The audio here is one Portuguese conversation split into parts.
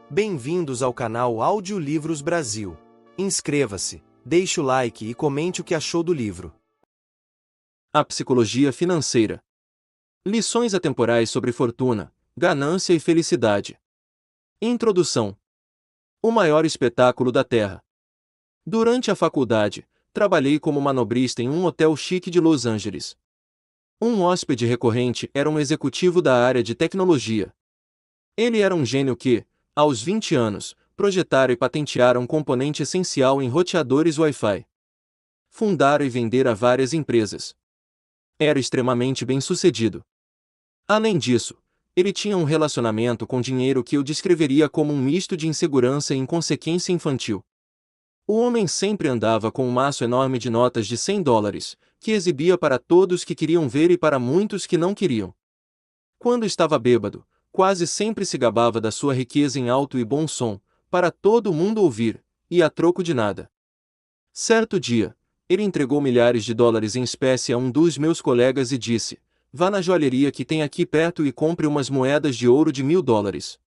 Bem-vindos ao canal Audiolivros Brasil. Inscreva-se, deixe o like e comente o que achou do livro. A Psicologia Financeira. Lições atemporais sobre fortuna, ganância e felicidade. Introdução. O maior espetáculo da Terra. Durante a faculdade, trabalhei como manobrista em um hotel chique de Los Angeles. Um hóspede recorrente era um executivo da área de tecnologia. Ele era um gênio que, aos 20 anos, projetaram e patentearam um componente essencial em roteadores Wi-Fi. Fundaram e venderam a várias empresas. Era extremamente bem-sucedido. Além disso, ele tinha um relacionamento com dinheiro que eu descreveria como um misto de insegurança e inconsequência infantil. O homem sempre andava com um maço enorme de notas de $100, que exibia para todos que queriam ver e para muitos que não queriam. Quando estava bêbado, quase sempre se gabava da sua riqueza em alto e bom som, para todo mundo ouvir, e a troco de nada. Certo dia, ele entregou milhares de dólares em espécie a um dos meus colegas e disse: "Vá na joalheria que tem aqui perto e compre umas moedas de ouro de $1000.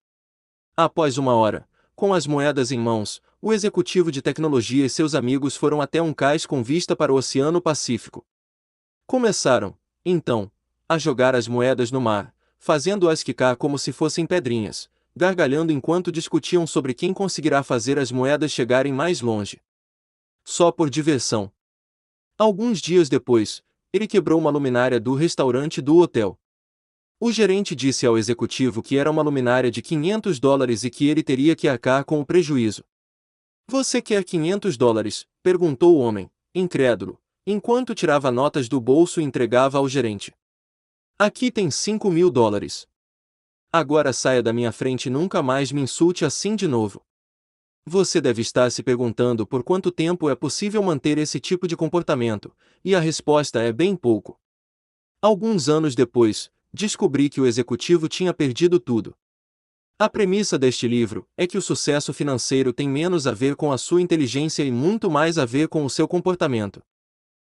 Após uma hora, com as moedas em mãos, o executivo de tecnologia e seus amigos foram até um cais com vista para o Oceano Pacífico. Começaram, então, a jogar as moedas no mar, fazendo-as quicar como se fossem pedrinhas, gargalhando enquanto discutiam sobre quem conseguirá fazer as moedas chegarem mais longe. Só por diversão. Alguns dias depois, ele quebrou uma luminária do restaurante do hotel. O gerente disse ao executivo que era uma luminária de $500 e que ele teria que arcar com o prejuízo. "Você quer $500? Perguntou o homem, incrédulo, enquanto tirava notas do bolso e entregava ao gerente. "Aqui tem $5.000. Agora saia da minha frente e nunca mais me insulte assim de novo." Você deve estar se perguntando por quanto tempo é possível manter esse tipo de comportamento, e a resposta é bem pouco. Alguns anos depois, descobri que o executivo tinha perdido tudo. A premissa deste livro é que o sucesso financeiro tem menos a ver com a sua inteligência e muito mais a ver com o seu comportamento.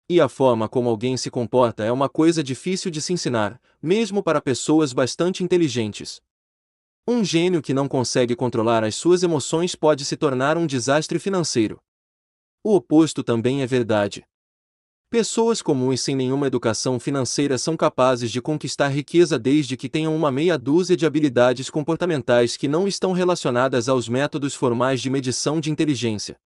E a forma como alguém se comporta é uma coisa difícil de se ensinar, mesmo para pessoas bastante inteligentes. Um gênio que não consegue controlar as suas emoções pode se tornar um desastre financeiro. O oposto também é verdade. Pessoas comuns sem nenhuma educação financeira são capazes de conquistar riqueza desde que tenham uma meia dúzia de habilidades comportamentais que não estão relacionadas aos métodos formais de medição de inteligência.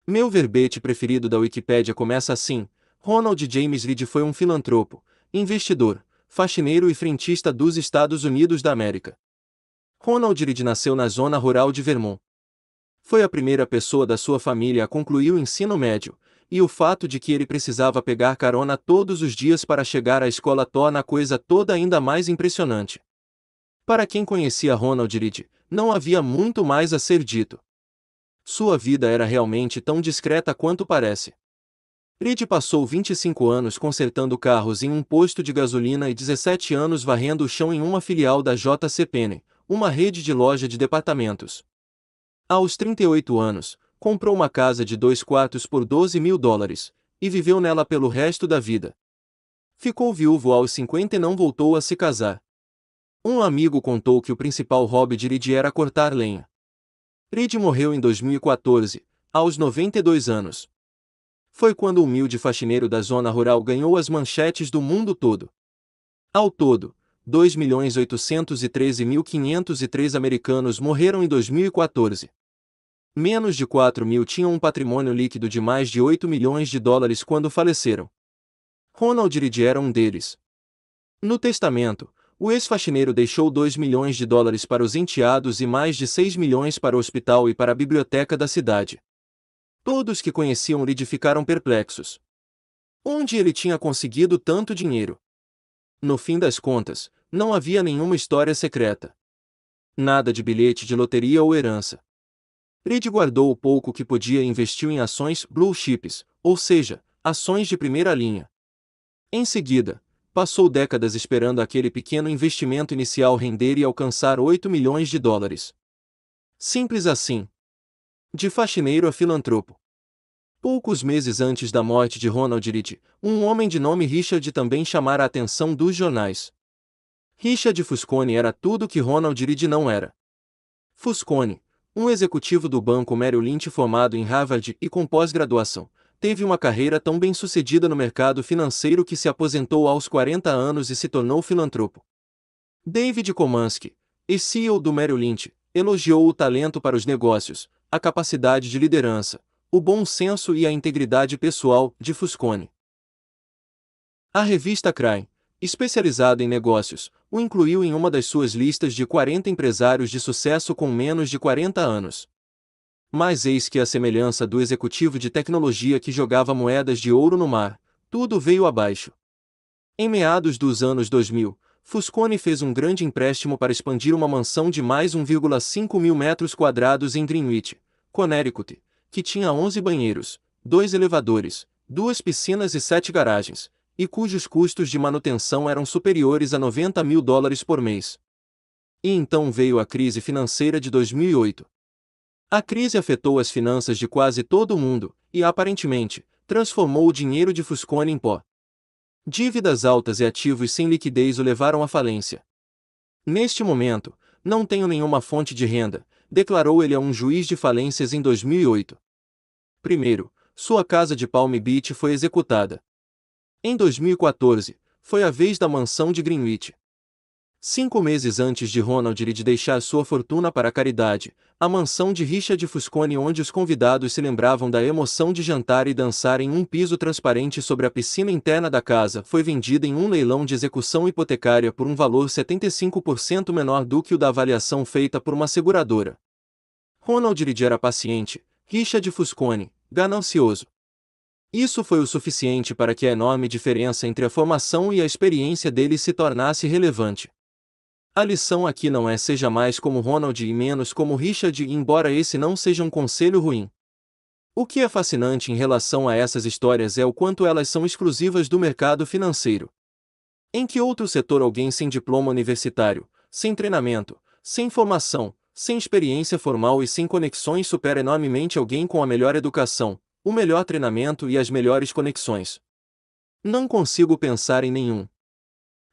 Meu verbete preferido da Wikipédia começa assim: Ronald James Reed foi um filantropo, investidor, faxineiro e frentista dos Estados Unidos da América. Ronald Reed nasceu na zona rural de Vermont. Foi a primeira pessoa da sua família a concluir o ensino médio, e o fato de que ele precisava pegar carona todos os dias para chegar à escola torna a coisa toda ainda mais impressionante. Para quem conhecia Ronald Reed, não havia muito mais a ser dito. Sua vida era realmente tão discreta quanto parece. Reed passou 25 anos consertando carros em um posto de gasolina e 17 anos varrendo o chão em uma filial da J.C. Penney, uma rede de loja de departamentos. Aos 38 anos, comprou uma casa de 2 quartos por $12.000, e viveu nela pelo resto da vida. Ficou viúvo aos 50 e não voltou a se casar. Um amigo contou que o principal hobby de Reed era cortar lenha. Reed morreu em 2014, aos 92 anos. Foi quando o humilde faxineiro da zona rural ganhou as manchetes do mundo todo. Ao todo, 2.813.503 americanos morreram em 2014. Menos de 4 mil tinham um patrimônio líquido de mais de $8 milhões quando faleceram. Ronald Reed era um deles. No testamento, o ex-faxineiro deixou $2 milhões para os enteados e mais de 6 milhões para o hospital e para a biblioteca da cidade. Todos que conheciam Reed ficaram perplexos. Onde ele tinha conseguido tanto dinheiro? No fim das contas, não havia nenhuma história secreta. Nada de bilhete de loteria ou herança. Reed guardou o pouco que podia e investiu em ações blue chips, ou seja, ações de primeira linha. Em seguida, passou décadas esperando aquele pequeno investimento inicial render e alcançar $8 milhões. Simples assim. De faxineiro a filantropo. Poucos meses antes da morte de Ronald Reed, um homem de nome Richard também chamara a atenção dos jornais. Richard Fusconi era tudo que Ronald Reed não era. Fusconi, um executivo do Banco Merrill Lynch formado em Harvard e com pós-graduação, teve uma carreira tão bem-sucedida no mercado financeiro que se aposentou aos 40 anos e se tornou filantropo. David Komansky, ex-CEO do Merrill Lynch, elogiou o talento para os negócios, a capacidade de liderança, o bom senso e a integridade pessoal de Fusconi. A revista Crime, especializada em negócios, o incluiu em uma das suas listas de 40 empresários de sucesso com menos de 40 anos. Mas eis que, à semelhança do executivo de tecnologia que jogava moedas de ouro no mar, tudo veio abaixo. Em meados dos anos 2000, Fusconi fez um grande empréstimo para expandir uma mansão de mais 1,5 mil metros quadrados em Greenwich, Connecticut, que tinha 11 banheiros, 2 elevadores, 2 piscinas e 7 garagens, e cujos custos de manutenção eram superiores a $90 mil por mês. E então veio a crise financeira de 2008. A crise afetou as finanças de quase todo o mundo, e, aparentemente, transformou o dinheiro de Fusconi em pó. Dívidas altas e ativos sem liquidez o levaram à falência. Neste momento, não tenho nenhuma fonte de renda, declarou ele a um juiz de falências em 2008. Primeiro, sua casa de Palm Beach foi executada. Em 2014, foi a vez da mansão de Greenwich. 5 meses antes de Ronald Reagan deixar sua fortuna para a caridade, a mansão de Richard Fusconi, onde os convidados se lembravam da emoção de jantar e dançar em um piso transparente sobre a piscina interna da casa, foi vendida em um leilão de execução hipotecária por um valor 75% menor do que o da avaliação feita por uma seguradora. Ronald Reagan era paciente, Richard Fusconi, ganancioso. Isso foi o suficiente para que a enorme diferença entre a formação e a experiência dele se tornasse relevante. A lição aqui não é seja mais como Ronald e menos como Richard, embora esse não seja um conselho ruim. O que é fascinante em relação a essas histórias é o quanto elas são exclusivas do mercado financeiro. Em que outro setor alguém sem diploma universitário, sem treinamento, sem formação, sem experiência formal e sem conexões supera enormemente alguém com a melhor educação, o melhor treinamento e as melhores conexões? Não consigo pensar em nenhum.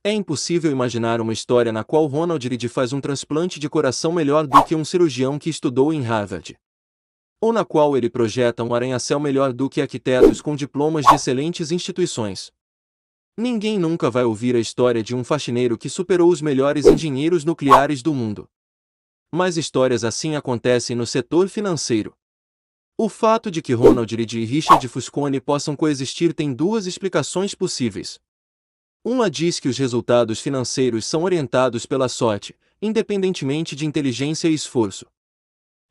É impossível imaginar uma história na qual Ronald Reagan faz um transplante de coração melhor do que um cirurgião que estudou em Harvard. Ou na qual ele projeta um arranha-céu melhor do que arquitetos com diplomas de excelentes instituições. Ninguém nunca vai ouvir a história de um faxineiro que superou os melhores engenheiros nucleares do mundo. Mas histórias assim acontecem no setor financeiro. O fato de que Ronald Reagan e Richard Fusconi possam coexistir tem duas explicações possíveis. Uma diz que os resultados financeiros são orientados pela sorte, independentemente de inteligência e esforço.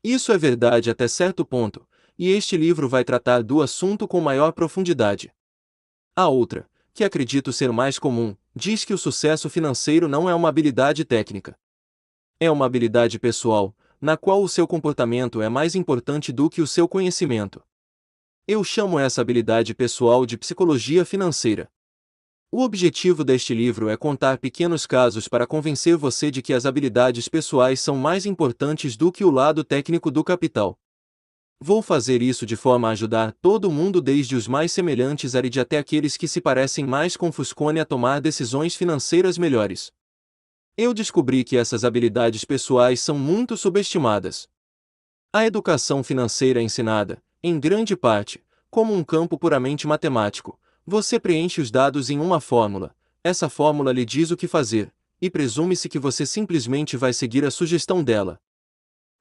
Isso é verdade até certo ponto, e este livro vai tratar do assunto com maior profundidade. A outra, que acredito ser mais comum, diz que o sucesso financeiro não é uma habilidade técnica. É uma habilidade pessoal, na qual o seu comportamento é mais importante do que o seu conhecimento. Eu chamo essa habilidade pessoal de psicologia financeira. O objetivo deste livro é contar pequenos casos para convencer você de que as habilidades pessoais são mais importantes do que o lado técnico do capital. Vou fazer isso de forma a ajudar todo mundo, desde os mais semelhantes a Reagan até aqueles que se parecem mais com Fusconi, a tomar decisões financeiras melhores. Eu descobri que essas habilidades pessoais são muito subestimadas. A educação financeira é ensinada, em grande parte, como um campo puramente matemático. Você preenche os dados em uma fórmula, essa fórmula lhe diz o que fazer, e presume-se que você simplesmente vai seguir a sugestão dela.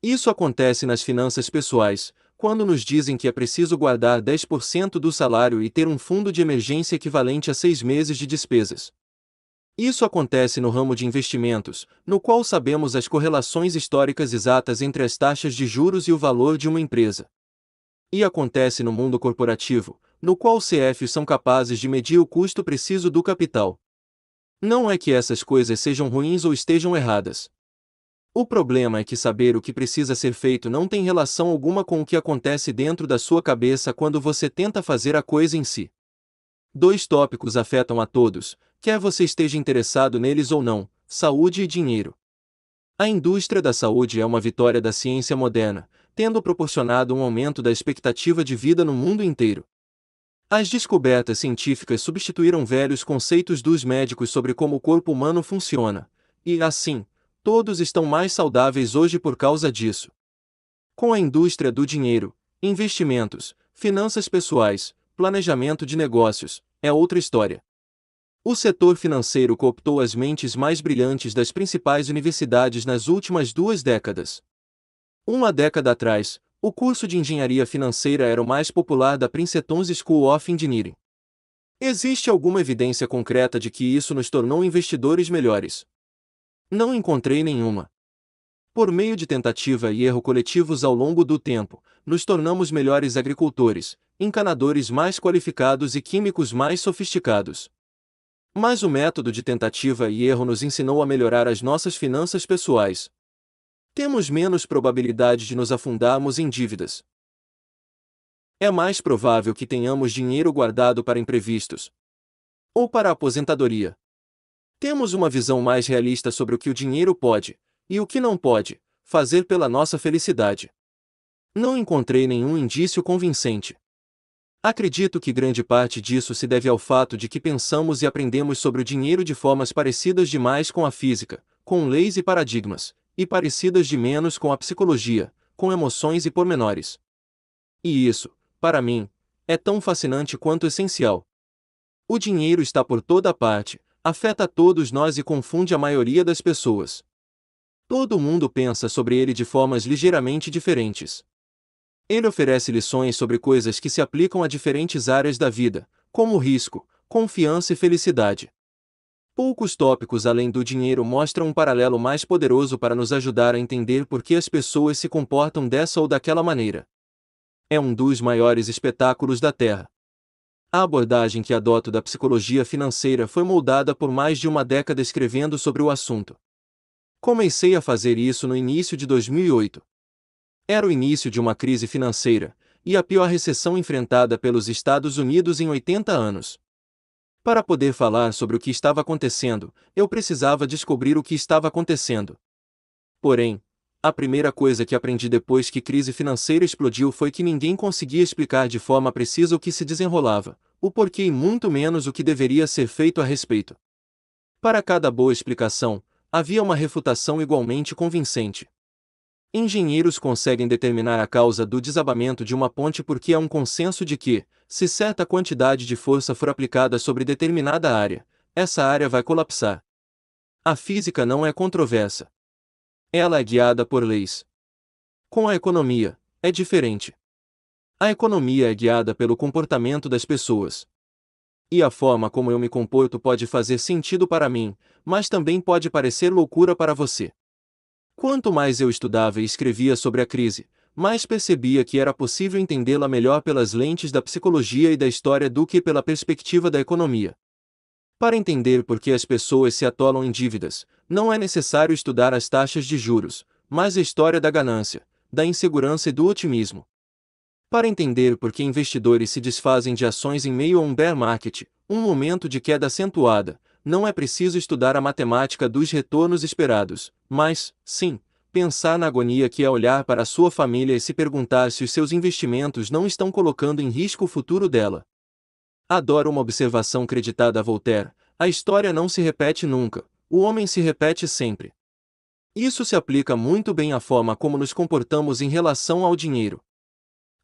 Isso acontece nas finanças pessoais, quando nos dizem que é preciso guardar 10% do salário e ter um fundo de emergência equivalente a 6 meses de despesas. Isso acontece no ramo de investimentos, no qual sabemos as correlações históricas exatas entre as taxas de juros e o valor de uma empresa. E acontece no mundo corporativo, no qual os CFOs são capazes de medir o custo preciso do capital. Não é que essas coisas sejam ruins ou estejam erradas. O problema é que saber o que precisa ser feito não tem relação alguma com o que acontece dentro da sua cabeça quando você tenta fazer a coisa em si. 2 tópicos afetam a todos, quer você esteja interessado neles ou não: saúde e dinheiro. A indústria da saúde é uma vitória da ciência moderna, tendo proporcionado um aumento da expectativa de vida no mundo inteiro. As descobertas científicas substituíram velhos conceitos dos médicos sobre como o corpo humano funciona, e, assim, Todos estão mais saudáveis hoje por causa disso. Com a indústria do dinheiro, investimentos, finanças pessoais, planejamento de negócios, é outra história. O setor financeiro cooptou as mentes mais brilhantes das principais universidades nas últimas 2 décadas. Uma década atrás, o curso de engenharia financeira era o mais popular da Princeton School of Engineering. Existe alguma evidência concreta de que isso nos tornou investidores melhores? Não encontrei nenhuma. Por meio de tentativa e erro coletivos ao longo do tempo, nos tornamos melhores agricultores, encanadores mais qualificados e químicos mais sofisticados. Mas o método de tentativa e erro nos ensinou a melhorar as nossas finanças pessoais. Temos menos probabilidade de nos afundarmos em dívidas. É mais provável que tenhamos dinheiro guardado para imprevistos ou para a aposentadoria. Temos uma visão mais realista sobre o que o dinheiro pode, e o que não pode, fazer pela nossa felicidade. Não encontrei nenhum indício convincente. Acredito que grande parte disso se deve ao fato de que pensamos e aprendemos sobre o dinheiro de formas parecidas demais com a física, com leis e paradigmas, e parecidas de menos com a psicologia, com emoções e pormenores. E isso, para mim, é tão fascinante quanto essencial. O dinheiro está por toda parte, afeta todos nós e confunde a maioria das pessoas. Todo mundo pensa sobre ele de formas ligeiramente diferentes. Ele oferece lições sobre coisas que se aplicam a diferentes áreas da vida, como risco, confiança e felicidade. Poucos tópicos além do dinheiro mostram um paralelo mais poderoso para nos ajudar a entender por que as pessoas se comportam dessa ou daquela maneira. É um dos maiores espetáculos da Terra. A abordagem que adoto da psicologia financeira foi moldada por mais de uma década escrevendo sobre o assunto. Comecei a fazer isso no início de 2008. Era o início de uma crise financeira, e a pior recessão enfrentada pelos Estados Unidos em 80 anos. Para poder falar sobre o que estava acontecendo, eu precisava descobrir o que estava acontecendo. Porém, a primeira coisa que aprendi depois que a crise financeira explodiu foi que ninguém conseguia explicar de forma precisa o que se desenrolava, o porquê e muito menos o que deveria ser feito a respeito. Para cada boa explicação, havia uma refutação igualmente convincente. Engenheiros conseguem determinar a causa do desabamento de uma ponte porque há um consenso de que, se certa quantidade de força for aplicada sobre determinada área, essa área vai colapsar. A física não é controversa. Ela é guiada por leis. Com a economia, é diferente. A economia é guiada pelo comportamento das pessoas. E a forma como eu me comporto pode fazer sentido para mim, mas também pode parecer loucura para você. Quanto mais eu estudava e escrevia sobre a crise, mais percebia que era possível entendê-la melhor pelas lentes da psicologia e da história do que pela perspectiva da economia. Para entender por que as pessoas se atolam em dívidas, não é necessário estudar as taxas de juros, mas a história da ganância, da insegurança e do otimismo. Para entender por que investidores se desfazem de ações em meio a um bear market, um momento de queda acentuada, não é preciso estudar a matemática dos retornos esperados, mas, sim, pensar na agonia que é olhar para a sua família e se perguntar se os seus investimentos não estão colocando em risco o futuro dela. Adoro uma observação creditada a Voltaire: a história não se repete nunca, o homem se repete sempre. Isso se aplica muito bem à forma como nos comportamos em relação ao dinheiro.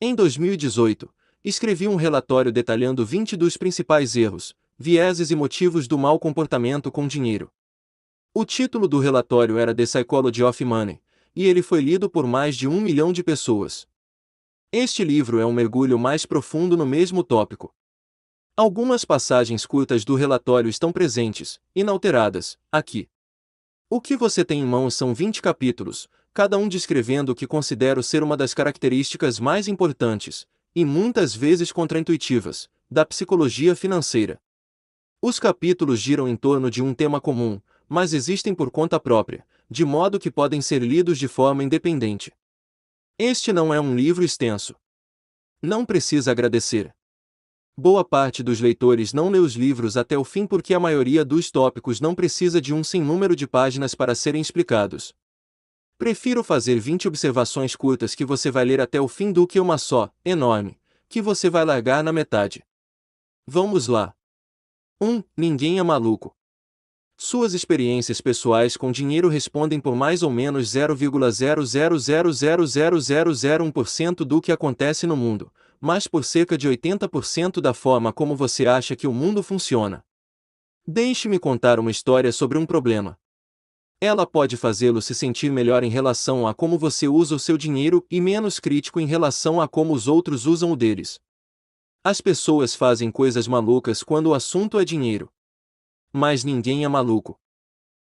Em 2018, escrevi um relatório detalhando 20 dos principais erros, vieses e motivos do mau comportamento com dinheiro. O título do relatório era The Psychology of Money, e ele foi lido por mais de 1 milhão de pessoas. Este livro é um mergulho mais profundo no mesmo tópico. Algumas passagens curtas do relatório estão presentes, inalteradas, aqui. O que você tem em mãos são 20 capítulos, cada um descrevendo o que considero ser uma das características mais importantes, e muitas vezes contraintuitivas, da psicologia financeira. Os capítulos giram em torno de um tema comum, mas existem por conta própria, de modo que podem ser lidos de forma independente. Este não é um livro extenso. Não precisa agradecer. Boa parte dos leitores não lê os livros até o fim porque a maioria dos tópicos não precisa de um sem número de páginas para serem explicados. Prefiro fazer 20 observações curtas que você vai ler até o fim do que uma só, enorme, que você vai largar na metade. Vamos lá. 1. Ninguém é maluco. Suas experiências pessoais com dinheiro respondem por mais ou menos 0,000000001% do que acontece no mundo, mas por cerca de 80% da forma como você acha que o mundo funciona. Deixe-me contar uma história sobre um problema. Ela pode fazê-lo se sentir melhor em relação a como você usa o seu dinheiro e menos crítico em relação a como os outros usam o deles. As pessoas fazem coisas malucas quando o assunto é dinheiro. Mas ninguém é maluco.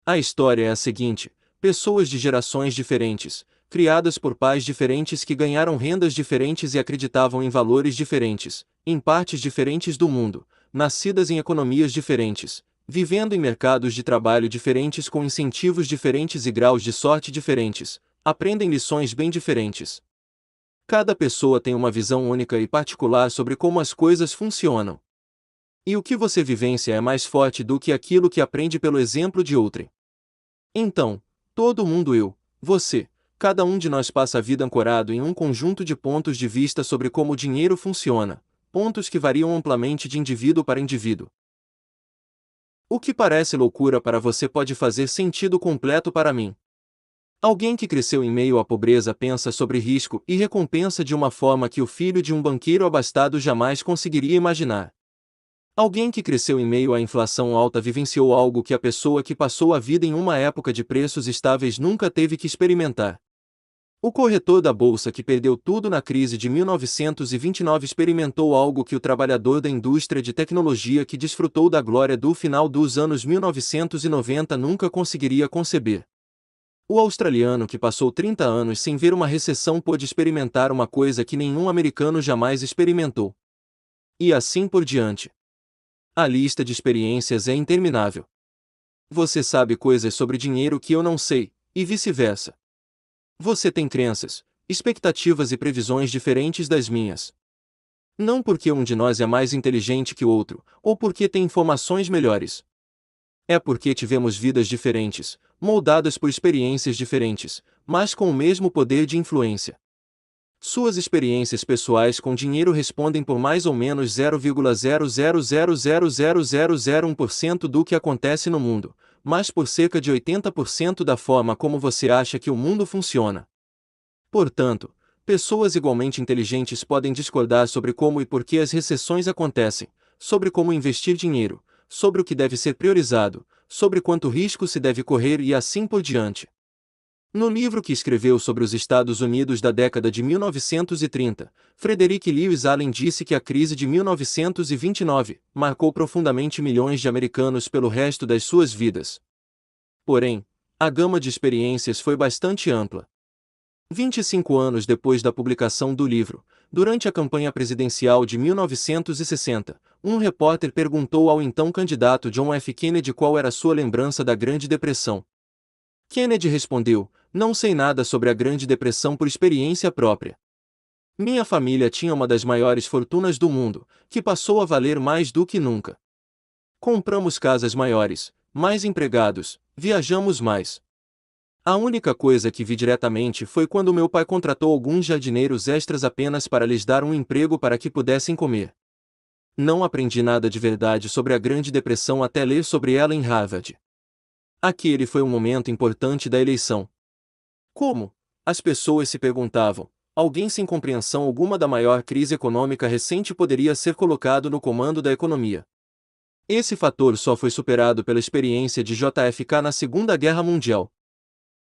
A história é a seguinte: pessoas de gerações diferentes, criadas por pais diferentes que ganharam rendas diferentes e acreditavam em valores diferentes, em partes diferentes do mundo, nascidas em economias diferentes, vivendo em mercados de trabalho diferentes com incentivos diferentes e graus de sorte diferentes, aprendem lições bem diferentes. Cada pessoa tem uma visão única e particular sobre como as coisas funcionam. E o que você vivencia é mais forte do que aquilo que aprende pelo exemplo de outrem. Então, todo mundo, você, cada um de nós passa a vida ancorado em um conjunto de pontos de vista sobre como o dinheiro funciona, pontos que variam amplamente de indivíduo para indivíduo. O que parece loucura para você pode fazer sentido completo para mim. Alguém que cresceu em meio à pobreza pensa sobre risco e recompensa de uma forma que o filho de um banqueiro abastado jamais conseguiria imaginar. Alguém que cresceu em meio à inflação alta vivenciou algo que a pessoa que passou a vida em uma época de preços estáveis nunca teve que experimentar. O corretor da bolsa que perdeu tudo na crise de 1929 experimentou algo que o trabalhador da indústria de tecnologia que desfrutou da glória do final dos anos 1990 nunca conseguiria conceber. O australiano que passou 30 anos sem ver uma recessão pôde experimentar uma coisa que nenhum americano jamais experimentou. E assim por diante. A lista de experiências é interminável. Você sabe coisas sobre dinheiro que eu não sei, e vice-versa. Você tem crenças, expectativas e previsões diferentes das minhas. Não porque um de nós é mais inteligente que o outro, ou porque tem informações melhores. É porque tivemos vidas diferentes, moldadas por experiências diferentes, mas com o mesmo poder de influência. Suas experiências pessoais com dinheiro respondem por mais ou menos 0,0000001% do que acontece no mundo, mas por cerca de 80% da forma como você acha que o mundo funciona. Portanto, pessoas igualmente inteligentes podem discordar sobre como e por que as recessões acontecem, sobre como investir dinheiro, sobre o que deve ser priorizado, sobre quanto risco se deve correr e assim por diante. No livro que escreveu sobre os Estados Unidos da década de 1930, Frederick Lewis Allen disse que a crise de 1929 marcou profundamente milhões de americanos pelo resto das suas vidas. Porém, a gama de experiências foi bastante ampla. 25 anos depois da publicação do livro, durante a campanha presidencial de 1960, um repórter perguntou ao então candidato John F. Kennedy qual era sua lembrança da Grande Depressão. Kennedy respondeu: "Não sei nada sobre a Grande Depressão por experiência própria. Minha família tinha uma das maiores fortunas do mundo, que passou a valer mais do que nunca. Compramos casas maiores, mais empregados, viajamos mais. A única coisa que vi diretamente foi quando meu pai contratou alguns jardineiros extras apenas para lhes dar um emprego para que pudessem comer. Não aprendi nada de verdade sobre a Grande Depressão até ler sobre ela em Harvard. Aquele foi um momento importante da eleição. Como? As pessoas se perguntavam. Alguém sem compreensão alguma da maior crise econômica recente poderia ser colocado no comando da economia. Esse fator só foi superado pela experiência de JFK na Segunda Guerra Mundial.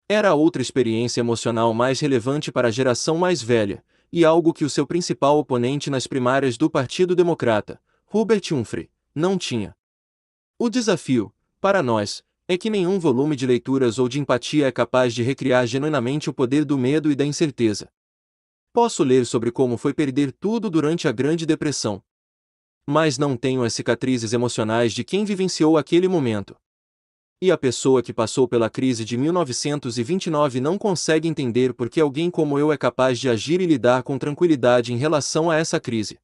Era outra experiência emocional mais relevante para a geração mais velha, e algo que o seu principal oponente nas primárias do Partido Democrata, Hubert Humphrey, não tinha. O desafio, para nós, é que nenhum volume de leituras ou de empatia é capaz de recriar genuinamente o poder do medo e da incerteza. Posso ler sobre como foi perder tudo durante a Grande Depressão. Mas não tenho as cicatrizes emocionais de quem vivenciou aquele momento. E a pessoa que passou pela crise de 1929 não consegue entender por que alguém como eu é capaz de agir e lidar com tranquilidade em relação a essa crise.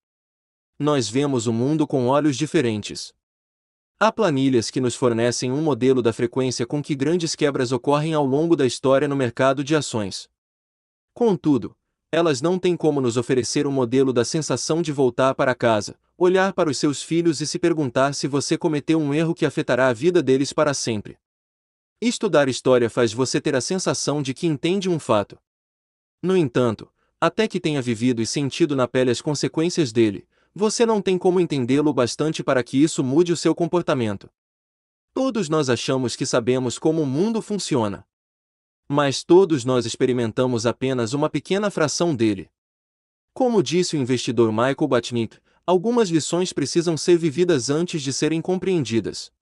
Nós vemos o mundo com olhos diferentes. Há planilhas que nos fornecem um modelo da frequência com que grandes quebras ocorrem ao longo da história no mercado de ações. Contudo, elas não têm como nos oferecer um modelo da sensação de voltar para casa, olhar para os seus filhos e se perguntar se você cometeu um erro que afetará a vida deles para sempre. Estudar história faz você ter a sensação de que entende um fato. No entanto, até que tenha vivido e sentido na pele as consequências dele, você não tem como entendê-lo o bastante para que isso mude o seu comportamento. Todos nós achamos que sabemos como o mundo funciona. Mas todos nós experimentamos apenas uma pequena fração dele. Como disse o investidor Michael Batnick, algumas lições precisam ser vividas antes de serem compreendidas.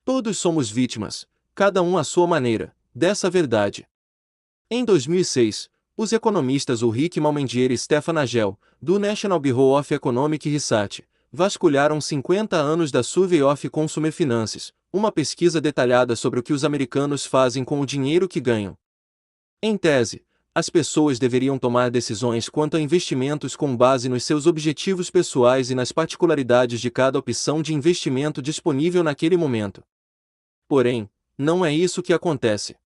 Todos somos vítimas, cada um à sua maneira, dessa verdade. Em 2006, os economistas Ulrich Malmendier e Stefan Nagel, do National Bureau of Economic Research, vasculharam 50 anos da Survey of Consumer Finances, uma pesquisa detalhada sobre o que os americanos fazem com o dinheiro que ganham. Em tese, as pessoas deveriam tomar decisões quanto a investimentos com base nos seus objetivos pessoais e nas particularidades de cada opção de investimento disponível naquele momento. Porém, não é isso que acontece.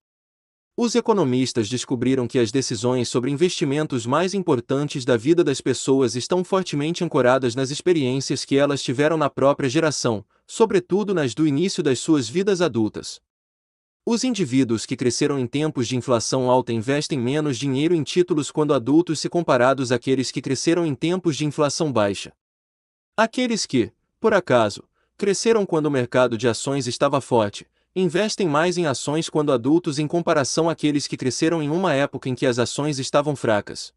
Os economistas descobriram que as decisões sobre investimentos mais importantes da vida das pessoas estão fortemente ancoradas nas experiências que elas tiveram na própria geração, sobretudo nas do início das suas vidas adultas. Os indivíduos que cresceram em tempos de inflação alta investem menos dinheiro em títulos quando adultos se comparados àqueles que cresceram em tempos de inflação baixa. Aqueles que, por acaso, cresceram quando o mercado de ações estava forte, investem mais em ações quando adultos em comparação àqueles que cresceram em uma época em que as ações estavam fracas.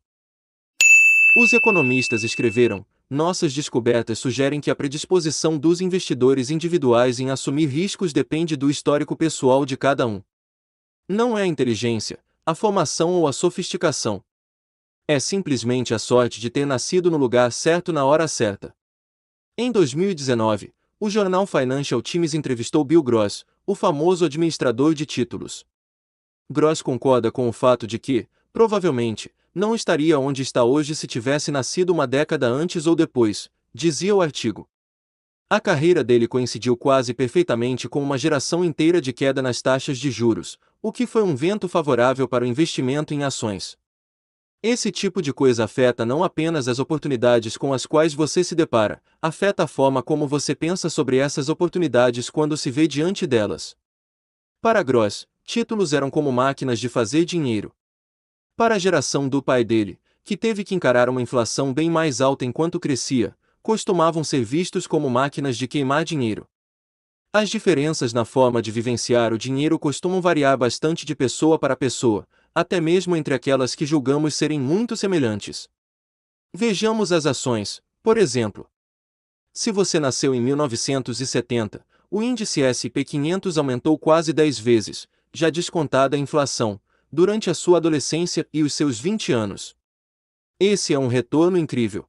Os economistas escreveram: nossas descobertas sugerem que a predisposição dos investidores individuais em assumir riscos depende do histórico pessoal de cada um. Não é a inteligência, a formação ou a sofisticação. É simplesmente a sorte de ter nascido no lugar certo na hora certa. Em 2019, o jornal Financial Times entrevistou Bill Gross, o famoso administrador de títulos. Gross concorda com o fato de que, provavelmente, não estaria onde está hoje se tivesse nascido uma década antes ou depois, dizia o artigo. A carreira dele coincidiu quase perfeitamente com uma geração inteira de queda nas taxas de juros, o que foi um vento favorável para o investimento em ações. Esse tipo de coisa afeta não apenas as oportunidades com as quais você se depara, afeta a forma como você pensa sobre essas oportunidades quando se vê diante delas. Para Gross, títulos eram como máquinas de fazer dinheiro. Para a geração do pai dele, que teve que encarar uma inflação bem mais alta enquanto crescia, costumavam ser vistos como máquinas de queimar dinheiro. As diferenças na forma de vivenciar o dinheiro costumam variar bastante de pessoa para pessoa, até mesmo entre aquelas que julgamos serem muito semelhantes. Vejamos as ações, por exemplo. Se você nasceu em 1970, o índice S&P 500 aumentou quase 10 vezes, já descontada a inflação, durante a sua adolescência e os seus 20 anos. Esse é um retorno incrível.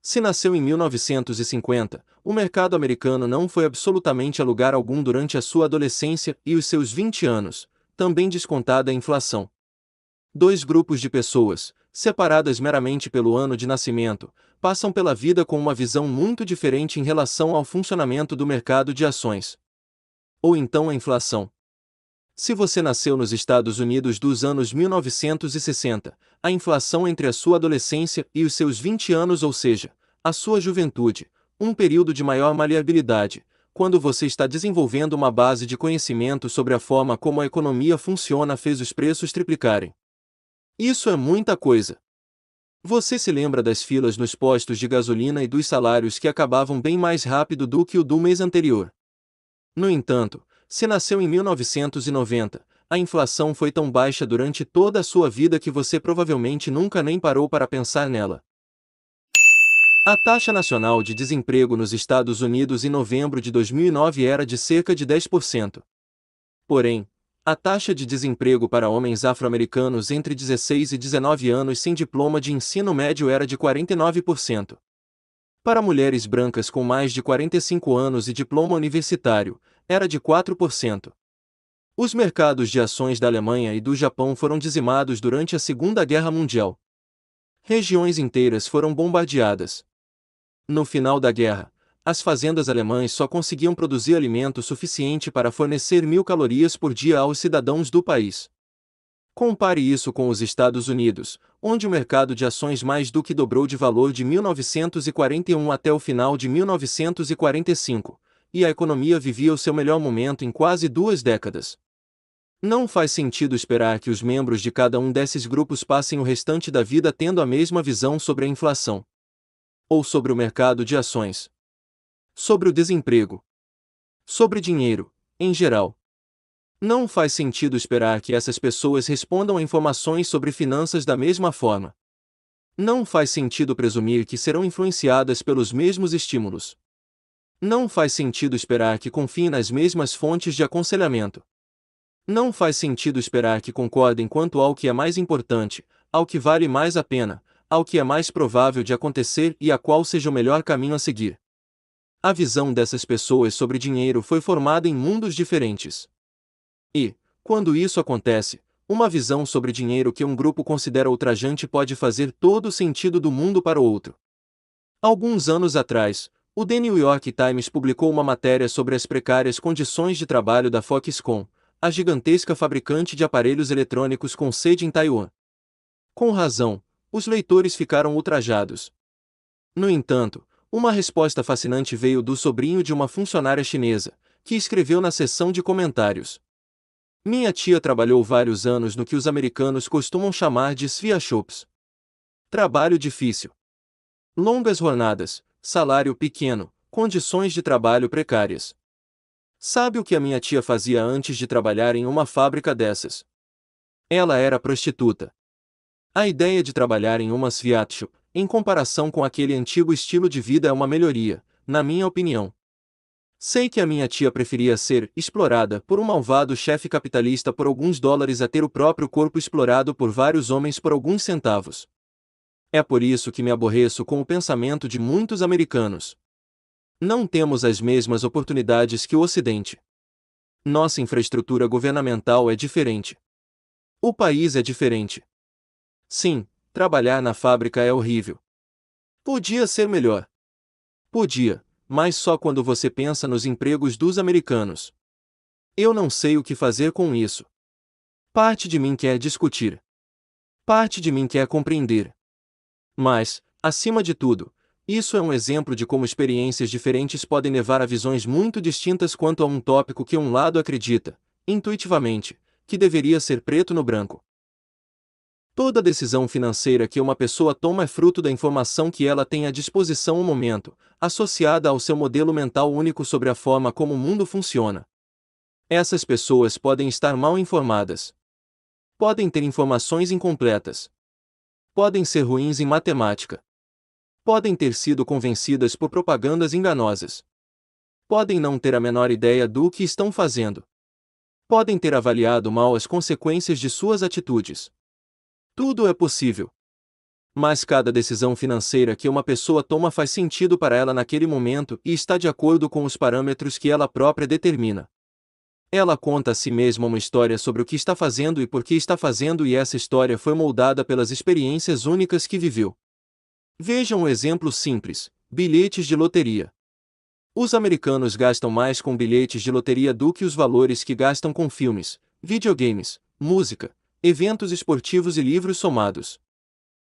Se nasceu em 1950, o mercado americano não foi absolutamente a lugar algum durante a sua adolescência e os seus 20 anos, também descontada a inflação. Dois grupos de pessoas, separadas meramente pelo ano de nascimento, passam pela vida com uma visão muito diferente em relação ao funcionamento do mercado de ações. Ou então a inflação. Se você nasceu nos Estados Unidos dos anos 1960, a inflação entre a sua adolescência e os seus 20 anos, ou seja, a sua juventude, um período de maior maleabilidade, quando você está desenvolvendo uma base de conhecimento sobre a forma como a economia funciona, fez os preços triplicarem. Isso é muita coisa. Você se lembra das filas nos postos de gasolina e dos salários que acabavam bem mais rápido do que o do mês anterior. No entanto, se nasceu em 1990, a inflação foi tão baixa durante toda a sua vida que você provavelmente nunca nem parou para pensar nela. A taxa nacional de desemprego nos Estados Unidos em novembro de 2009 era de cerca de 10%. Porém, a taxa de desemprego para homens afro-americanos entre 16 e 19 anos sem diploma de ensino médio era de 49%. Para mulheres brancas com mais de 45 anos e diploma universitário, era de 4%. Os mercados de ações da Alemanha e do Japão foram dizimados durante a Segunda Guerra Mundial. Regiões inteiras foram bombardeadas. No final da guerra, as fazendas alemãs só conseguiam produzir alimento suficiente para fornecer 1.000 calorias por dia aos cidadãos do país. Compare isso com os Estados Unidos, onde o mercado de ações mais do que dobrou de valor de 1941 até o final de 1945, e a economia vivia o seu melhor momento em quase 2 décadas. Não faz sentido esperar que os membros de cada um desses grupos passem o restante da vida tendo a mesma visão sobre a inflação, ou sobre o mercado de ações, sobre o desemprego, sobre dinheiro, em geral. Não faz sentido esperar que essas pessoas respondam a informações sobre finanças da mesma forma. Não faz sentido presumir que serão influenciadas pelos mesmos estímulos. Não faz sentido esperar que confiem nas mesmas fontes de aconselhamento. Não faz sentido esperar que concordem quanto ao que é mais importante, ao que vale mais a pena, ao que é mais provável de acontecer e a qual seja o melhor caminho a seguir. A visão dessas pessoas sobre dinheiro foi formada em mundos diferentes. E, quando isso acontece, uma visão sobre dinheiro que um grupo considera ultrajante pode fazer todo o sentido do mundo para o outro. Alguns anos atrás, o The New York Times publicou uma matéria sobre as precárias condições de trabalho da Foxconn, a gigantesca fabricante de aparelhos eletrônicos com sede em Taiwan. Com razão, os leitores ficaram ultrajados. No entanto, uma resposta fascinante veio do sobrinho de uma funcionária chinesa, que escreveu na seção de comentários: "Minha tia trabalhou vários anos no que os americanos costumam chamar de sweatshops. Trabalho difícil. Longas jornadas, salário pequeno, condições de trabalho precárias. Sabe o que a minha tia fazia antes de trabalhar em uma fábrica dessas? Ela era prostituta. A ideia de trabalhar em uma sweatshop, em comparação com aquele antigo estilo de vida, é uma melhoria, na minha opinião. Sei que a minha tia preferia ser explorada por um malvado chefe capitalista por alguns dólares a ter o próprio corpo explorado por vários homens por alguns centavos. É por isso que me aborreço com o pensamento de muitos americanos. Não temos as mesmas oportunidades que o Ocidente. Nossa infraestrutura governamental é diferente. O país é diferente. Sim, trabalhar na fábrica é horrível. Podia ser melhor. Podia, mas só quando você pensa nos empregos dos americanos. Eu não sei o que fazer com isso. Parte de mim quer discutir. Parte de mim quer compreender. Mas, acima de tudo, isso é um exemplo de como experiências diferentes podem levar a visões muito distintas quanto a um tópico que um lado acredita, intuitivamente, que deveria ser preto no branco. Toda decisão financeira que uma pessoa toma é fruto da informação que ela tem à disposição no momento, associada ao seu modelo mental único sobre a forma como o mundo funciona. Essas pessoas podem estar mal informadas. Podem ter informações incompletas. Podem ser ruins em matemática. Podem ter sido convencidas por propagandas enganosas. Podem não ter a menor ideia do que estão fazendo. Podem ter avaliado mal as consequências de suas atitudes. Tudo é possível. Mas cada decisão financeira que uma pessoa toma faz sentido para ela naquele momento e está de acordo com os parâmetros que ela própria determina. Ela conta a si mesma uma história sobre o que está fazendo e por que está fazendo, e essa história foi moldada pelas experiências únicas que viveu. Veja um exemplo simples: bilhetes de loteria. Os americanos gastam mais com bilhetes de loteria do que os valores que gastam com filmes, videogames, música, eventos esportivos e livros somados.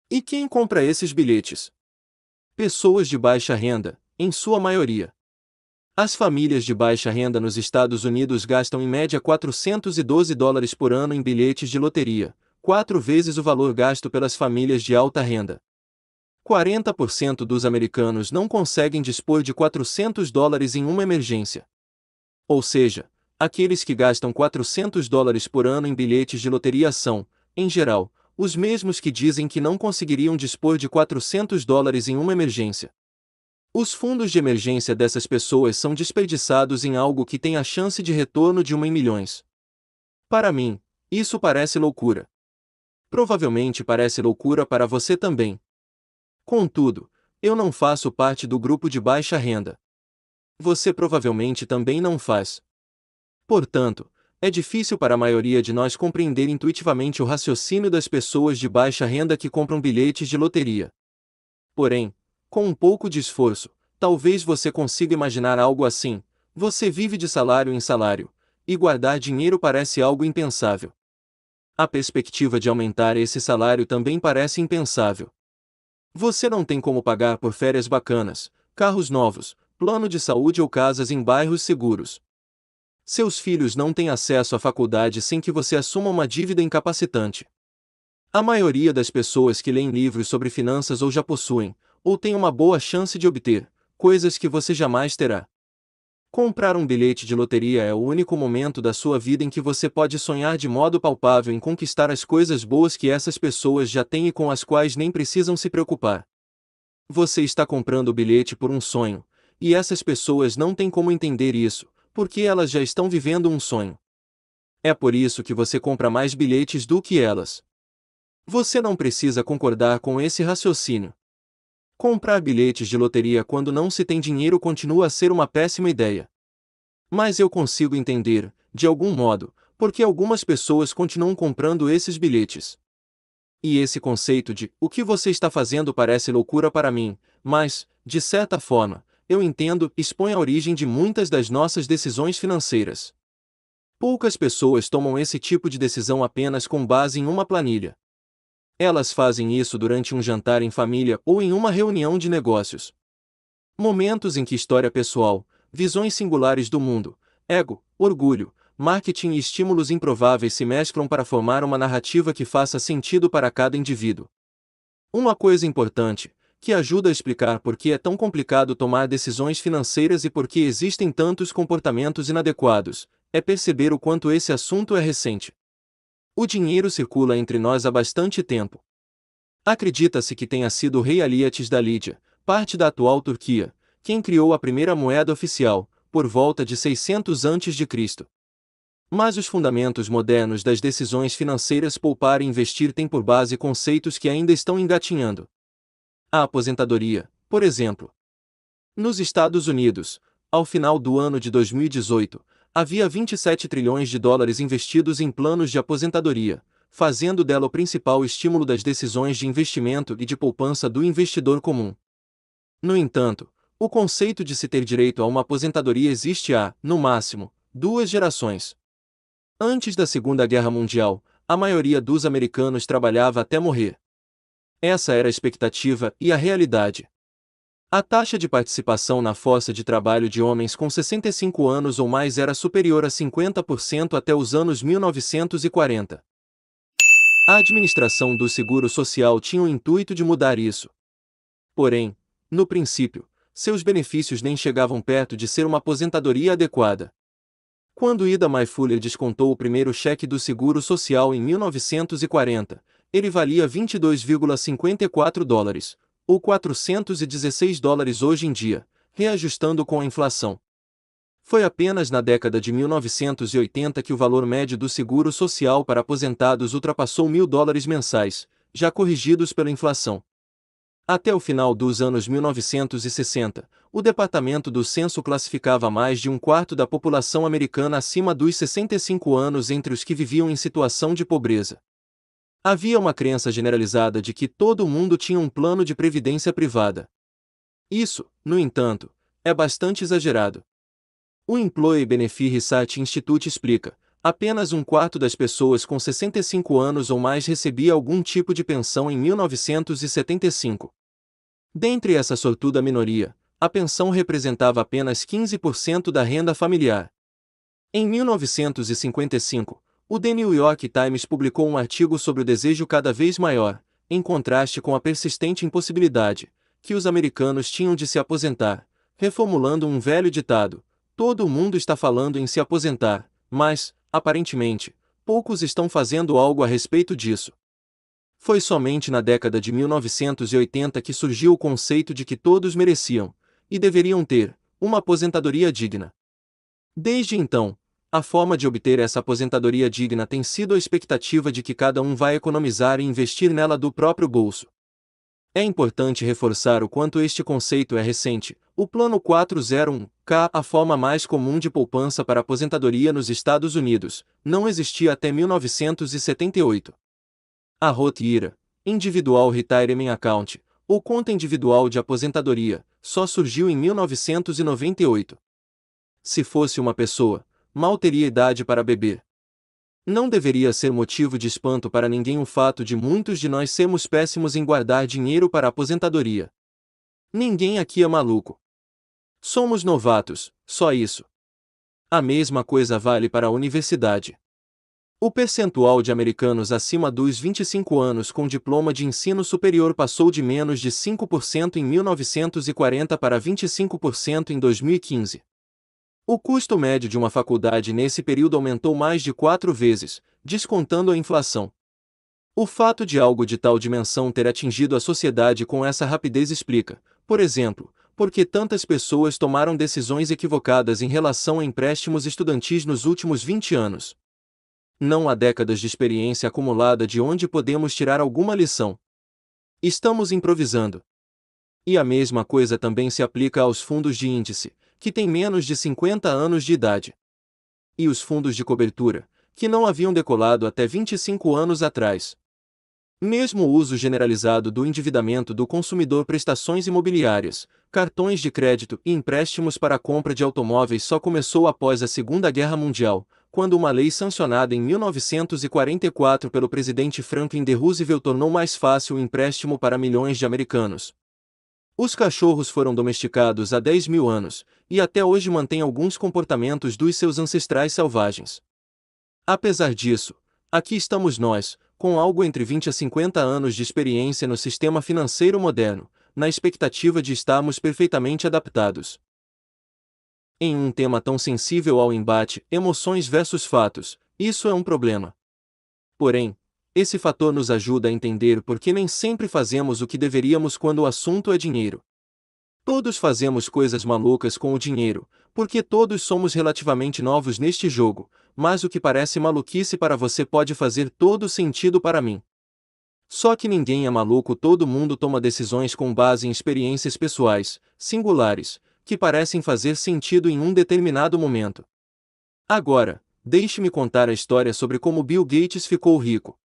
E quem compra esses bilhetes? Pessoas de baixa renda, em sua maioria. As famílias de baixa renda nos Estados Unidos gastam em média $412 por ano em bilhetes de loteria, 4 vezes o valor gasto pelas famílias de alta renda. 40% dos americanos não conseguem dispor de $400 em uma emergência. Ou seja, aqueles que gastam $400 por ano em bilhetes de loteria são, em geral, os mesmos que dizem que não conseguiriam dispor de $400 em uma emergência. Os fundos de emergência dessas pessoas são desperdiçados em algo que tem a chance de retorno de 1 em milhões. Para mim, isso parece loucura. Provavelmente parece loucura para você também. Contudo, eu não faço parte do grupo de baixa renda. Você provavelmente também não faz. Portanto, é difícil para a maioria de nós compreender intuitivamente o raciocínio das pessoas de baixa renda que compram bilhetes de loteria. Porém, com um pouco de esforço, talvez você consiga imaginar algo assim: você vive de salário em salário, e guardar dinheiro parece algo impensável. A perspectiva de aumentar esse salário também parece impensável. Você não tem como pagar por férias bacanas, carros novos, plano de saúde ou casas em bairros seguros. Seus filhos não têm acesso à faculdade sem que você assuma uma dívida incapacitante. A maioria das pessoas que leem livros sobre finanças ou já possuem, ou têm uma boa chance de obter, coisas que você jamais terá. Comprar um bilhete de loteria é o único momento da sua vida em que você pode sonhar de modo palpável em conquistar as coisas boas que essas pessoas já têm e com as quais nem precisam se preocupar. Você está comprando o bilhete por um sonho, e essas pessoas não têm como entender isso, porque elas já estão vivendo um sonho. É por isso que você compra mais bilhetes do que elas. Você não precisa concordar com esse raciocínio. Comprar bilhetes de loteria quando não se tem dinheiro continua a ser uma péssima ideia. Mas eu consigo entender, de algum modo, porque algumas pessoas continuam comprando esses bilhetes. E esse conceito de "o que você está fazendo" parece loucura para mim, mas, de certa forma, eu entendo, expõe a origem de muitas das nossas decisões financeiras. Poucas pessoas tomam esse tipo de decisão apenas com base em uma planilha. Elas fazem isso durante um jantar em família ou em uma reunião de negócios. Momentos em que história pessoal, visões singulares do mundo, ego, orgulho, marketing e estímulos improváveis se mesclam para formar uma narrativa que faça sentido para cada indivíduo. Uma coisa importante, que ajuda a explicar por que é tão complicado tomar decisões financeiras e por que existem tantos comportamentos inadequados, é perceber o quanto esse assunto é recente. O dinheiro circula entre nós há bastante tempo. Acredita-se que tenha sido o rei Alíates da Lídia, parte da atual Turquia, quem criou a primeira moeda oficial, por volta de 600 a.C. Mas os fundamentos modernos das decisões financeiras poupar e investir têm por base conceitos que ainda estão engatinhando. A aposentadoria, por exemplo. Nos Estados Unidos, ao final do ano de 2018, havia 27 trilhões de dólares investidos em planos de aposentadoria, fazendo dela o principal estímulo das decisões de investimento e de poupança do investidor comum. No entanto, o conceito de se ter direito a uma aposentadoria existe há, no máximo, 2 gerações. Antes da Segunda Guerra Mundial, a maioria dos americanos trabalhava até morrer. Essa era a expectativa e a realidade. A taxa de participação na força de trabalho de homens com 65 anos ou mais era superior a 50% até os anos 1940. A administração do Seguro Social tinha o intuito de mudar isso. Porém, no princípio, seus benefícios nem chegavam perto de ser uma aposentadoria adequada. Quando Ida May Fuller descontou o primeiro cheque do Seguro Social em 1940, ele valia 22,54 dólares, ou 416 dólares hoje em dia, reajustando com a inflação. Foi apenas na década de 1980 que o valor médio do seguro social para aposentados ultrapassou 1.000 dólares mensais, já corrigidos pela inflação. Até o final dos anos 1960, o Departamento do Censo classificava mais de um quarto da população americana acima dos 65 anos entre os que viviam em situação de pobreza. Havia uma crença generalizada de que todo mundo tinha um plano de previdência privada. Isso, no entanto, é bastante exagerado. O Employee Benefit Research Institute explica: apenas um quarto das pessoas com 65 anos ou mais recebia algum tipo de pensão em 1975. Dentre essa sortuda minoria, a pensão representava apenas 15% da renda familiar. Em 1955, o The New York Times publicou um artigo sobre o desejo cada vez maior, em contraste com a persistente impossibilidade, que os americanos tinham de se aposentar, reformulando um velho ditado: todo mundo está falando em se aposentar, mas, aparentemente, poucos estão fazendo algo a respeito disso. Foi somente na década de 1980 que surgiu o conceito de que todos mereciam, e deveriam ter, uma aposentadoria digna. Desde então, a forma de obter essa aposentadoria digna tem sido a expectativa de que cada um vai economizar e investir nela do próprio bolso. É importante reforçar o quanto este conceito é recente. O Plano 401(k), a forma mais comum de poupança para aposentadoria nos Estados Unidos, não existia até 1978. A Roth IRA, Individual Retirement Account, ou conta individual de aposentadoria, só surgiu em 1998. Se fosse uma pessoa, mal teria idade para beber. Não deveria ser motivo de espanto para ninguém o fato de muitos de nós sermos péssimos em guardar dinheiro para a aposentadoria. Ninguém aqui é maluco. Somos novatos, só isso. A mesma coisa vale para a universidade. O percentual de americanos acima dos 25 anos com diploma de ensino superior passou de menos de 5% em 1940 para 25% em 2015. O custo médio de uma faculdade nesse período aumentou mais de 4 vezes, descontando a inflação. O fato de algo de tal dimensão ter atingido a sociedade com essa rapidez explica, por exemplo, por que tantas pessoas tomaram decisões equivocadas em relação a empréstimos estudantis nos últimos 20 anos. Não há décadas de experiência acumulada de onde podemos tirar alguma lição. Estamos improvisando. E a mesma coisa também se aplica aos fundos de índice, que têm menos de 50 anos de idade. E os fundos de cobertura, que não haviam decolado até 25 anos atrás. Mesmo o uso generalizado do endividamento do consumidor, prestações imobiliárias, cartões de crédito e empréstimos para a compra de automóveis só começou após a Segunda Guerra Mundial, quando uma lei sancionada em 1944 pelo presidente Franklin D. Roosevelt tornou mais fácil o empréstimo para milhões de americanos. Os cachorros foram domesticados há 10 mil anos, e até hoje mantêm alguns comportamentos dos seus ancestrais selvagens. Apesar disso, aqui estamos nós, com algo entre 20 a 50 anos de experiência no sistema financeiro moderno, na expectativa de estarmos perfeitamente adaptados. Em um tema tão sensível ao embate, emoções versus fatos, isso é um problema. Porém, esse fator nos ajuda a entender por que nem sempre fazemos o que deveríamos quando o assunto é dinheiro. Todos fazemos coisas malucas com o dinheiro, porque todos somos relativamente novos neste jogo, mas o que parece maluquice para você pode fazer todo sentido para mim. Só que ninguém é maluco, todo mundo toma decisões com base em experiências pessoais, singulares, que parecem fazer sentido em um determinado momento. Agora, deixe-me contar a história sobre como Bill Gates ficou rico.